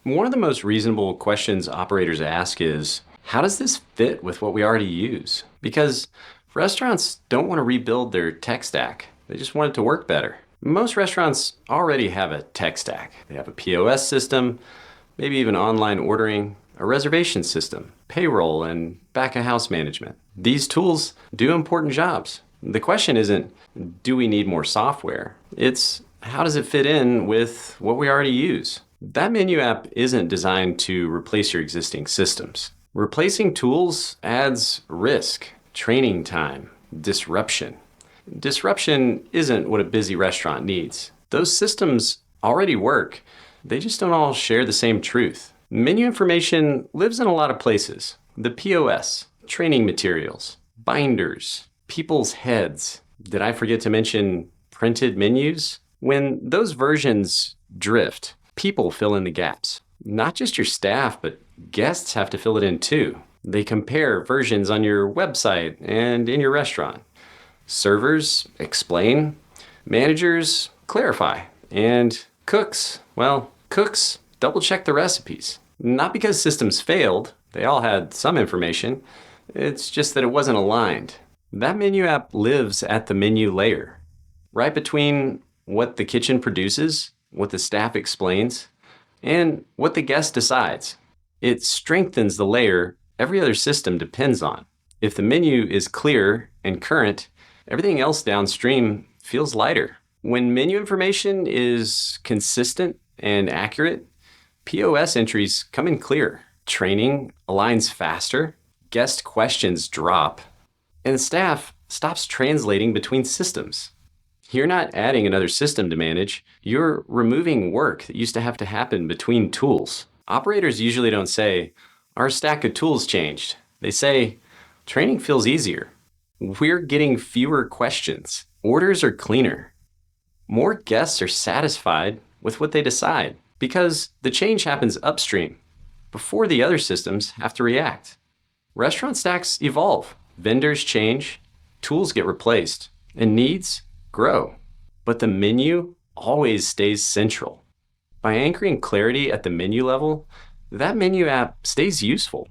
One of the most reasonable questions operators ask is, how does this fit with what we already use? Because restaurants don't want to rebuild their tech stack. They just want it to work better. Most restaurants already have a tech stack. They have a POS system, maybe even online ordering, a reservation system, payroll, and back-of-house management. These tools do important jobs. The question isn't, do we need more software? It's, how does it fit in with what we already use? That menu app isn't designed to replace your existing systems. Replacing tools adds risk, training time, disruption. Disruption isn't what a busy restaurant needs. Those systems already work. They just don't all share the same truth. Menu information lives in a lot of places. The POS, training materials, binders, people's heads. Did I forget to mention printed menus? When those versions drift, people fill in the gaps. Not just your staff, but guests have to fill it in too. They compare versions on your website and in your restaurant. Servers explain, managers clarify, and cooks double check the recipes. Not because systems failed, they all had some information, it's just that it wasn't aligned. That menu app lives at the menu layer, right between what the kitchen produces, what the staff explains, and what the guest decides. It strengthens the layer every other system depends on. If the menu is clear and current, everything else downstream feels lighter. When menu information is consistent and accurate, POS entries come in clear. Training aligns faster, guest questions drop, and the staff stops translating between systems. You're not adding another system to manage, you're removing work that used to have to happen between tools. Operators usually don't say, our stack of tools changed. They say, training feels easier. We're getting fewer questions. Orders are cleaner. More guests are satisfied with what they decide because the change happens upstream before the other systems have to react. Restaurant stacks evolve, vendors change, tools get replaced, and needs grow. But the menu always stays central. By anchoring clarity at the menu level, that menu app stays useful,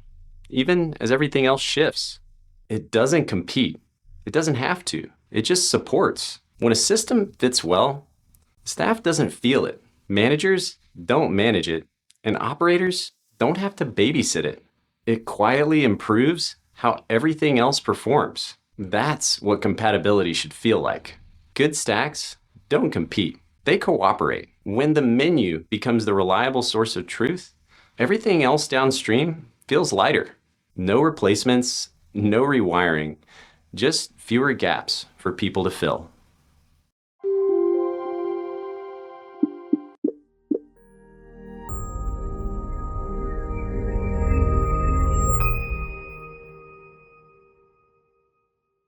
even as everything else shifts. It doesn't compete. It doesn't have to. It just supports. When a system fits well, staff doesn't feel it. Managers don't manage it, and operators don't have to babysit it. It quietly improves how everything else performs. That's what compatibility should feel like. Good stacks don't compete. They cooperate. When the menu becomes the reliable source of truth, everything else downstream feels lighter. No replacements, no rewiring, just fewer gaps for people to fill.